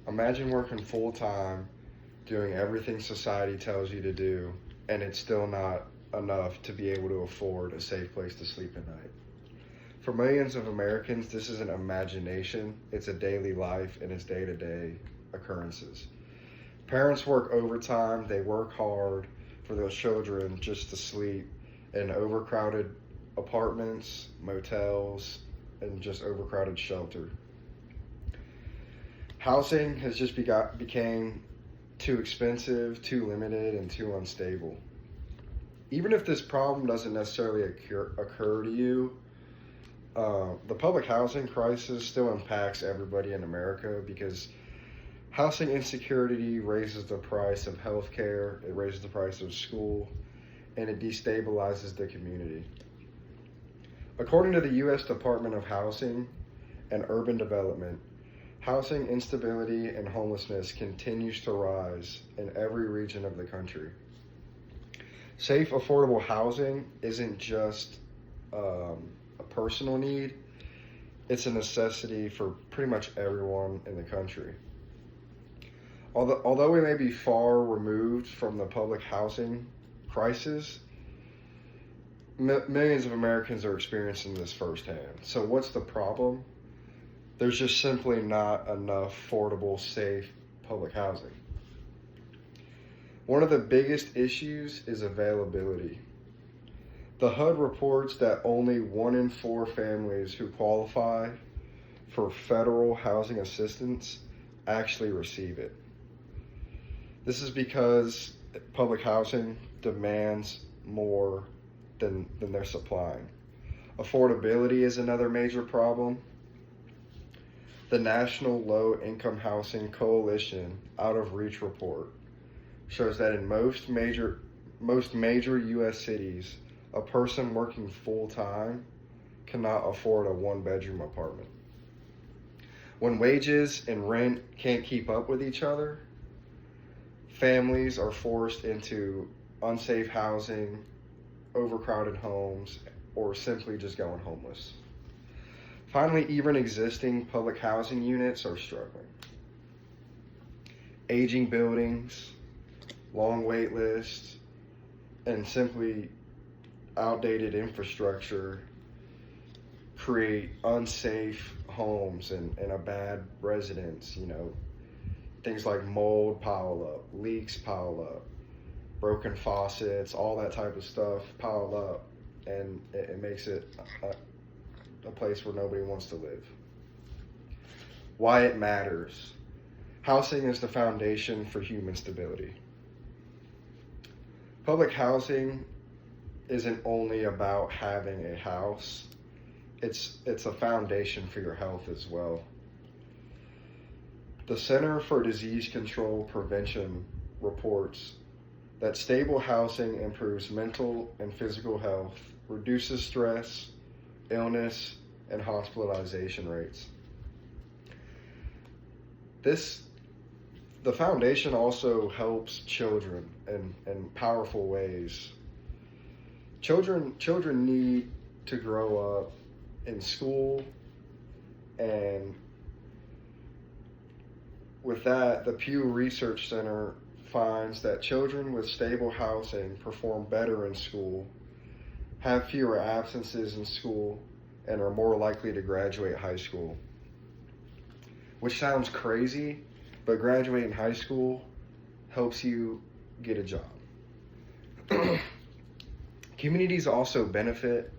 Imagine working full time, doing everything society tells you to do, and it's still not enough to be able to afford a safe place to sleep at night. For millions of Americans, this isn't imagination, it's a daily life and it's day to day occurrences. Parents work overtime, they work hard for their children just to sleep in overcrowded apartments, motels, and just overcrowded shelter. Housing has just became too expensive, too limited, and too unstable. Even if this problem doesn't necessarily occur to you, the public housing crisis still impacts everybody in America because housing insecurity raises the price of healthcare, it raises the price of school, and it destabilizes the community. According to the U.S. Department of Housing and Urban Development, housing instability and homelessness continues to rise in every region of the country. Safe, affordable housing isn't just a personal need, it's a necessity for pretty much everyone in the country. Although we may be far removed from the public housing crisis, millions of Americans are experiencing this firsthand. So, what's the problem? There's just simply not enough affordable, safe public housing. One of the biggest issues is availability. The HUD reports that only 1 in 4 families who qualify for federal housing assistance actually receive it. This is because public housing demands more than they're supplying. Affordability is another major problem. The National Low Income Housing Coalition Out of Reach report shows that in most major US cities, a person working full time cannot afford a 1 bedroom apartment. When wages and rent can't keep up with each other, families are forced into unsafe housing, overcrowded homes, or simply just going homeless. Finally, even existing public housing units are struggling. Aging buildings, long wait lists, and simply outdated infrastructure create unsafe homes and a bad residence. Things like mold pile up, leaks pile up, broken faucets, all that type of stuff pile up, and it makes it a place where nobody wants to live. Why it matters. Housing is the foundation for human stability. Public housing isn't only about having a house, it's a foundation for your health as well. The Center for Disease Control Prevention reports that stable housing improves mental and physical health, reduces stress, illness, and hospitalization rates. The foundation also helps children in powerful ways. Children need to grow up in school, and with that, the Pew Research Center finds that children with stable housing perform better in school, have fewer absences in school, and are more likely to graduate high school. Which sounds crazy, but graduating high school helps you get a job. Communities also benefit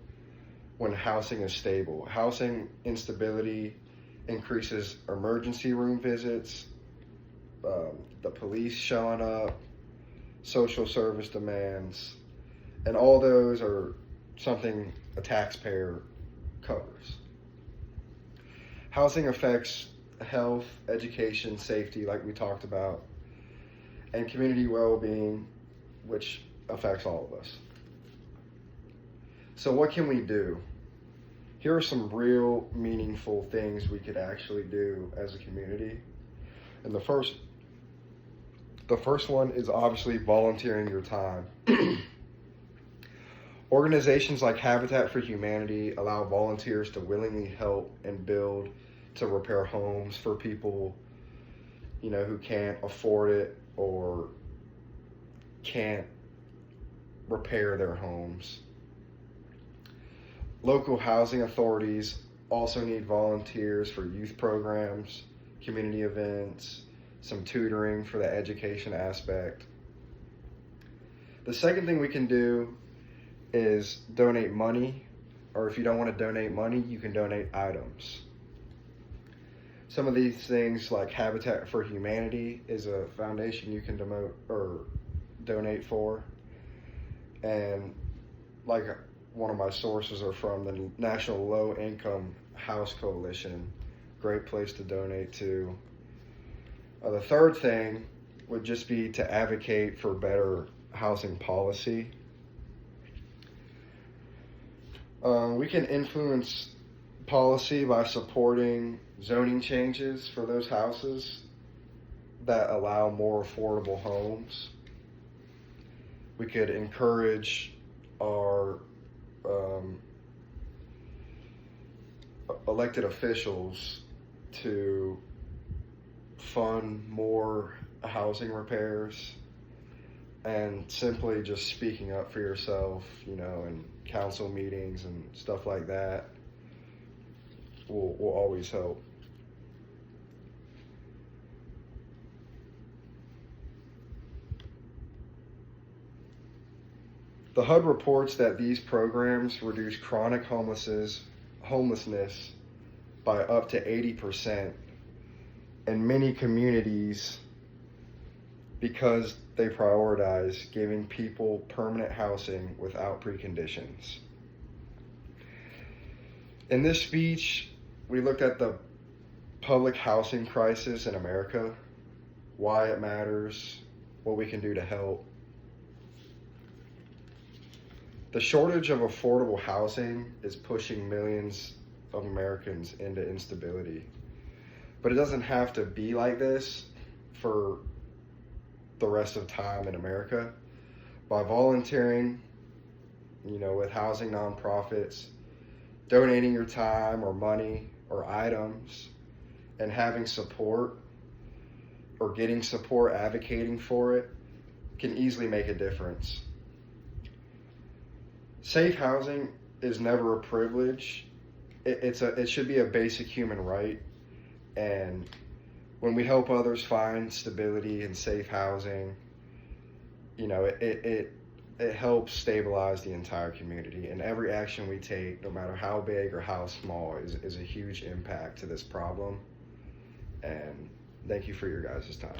when housing is stable. Housing instability increases emergency room visits, the police showing up, social service demands, and all those are something a taxpayer covers. Housing affects health, education, safety, like we talked about, and community well-being, which affects all of us. So what can we do? Here are some real meaningful things we could actually do as a community. And the first one is obviously volunteering your time. Organizations like Habitat for Humanity allow volunteers to willingly help and build to repair homes for people who can't afford it or can't repair their homes. Local housing authorities also need volunteers for youth programs, community events, some tutoring for the education aspect. The second thing we can do is donate money, or if you don't want to donate money, you can donate items. Some of these things, like Habitat for Humanity, is a foundation you can donate for. And like one of my sources are from the National Low Income House Coalition. Great place to donate to. The third thing would just be to advocate for better housing policy. We can influence policy by supporting zoning changes for those houses that allow more affordable homes. We could encourage our elected officials to fund more housing repairs, and simply just speaking up for yourself, in council meetings and stuff like that will always help. The HUD reports that these programs reduce chronic homelessness by up to 80% in many communities because they prioritize giving people permanent housing without preconditions. In this speech, we looked at the public housing crisis in America, why it matters, what we can do to help. The shortage of affordable housing is pushing millions of Americans into instability. But it doesn't have to be like this for the rest of time in America. By volunteering, with housing nonprofits, donating your time or money or items, and having support or getting support advocating for it can easily make a difference. Safe housing is never a privilege. It should be a basic human right. And when we help others find stability and safe housing, it helps stabilize the entire community. And every action we take, no matter how big or how small, is a huge impact to this problem. And thank you for your guys' time.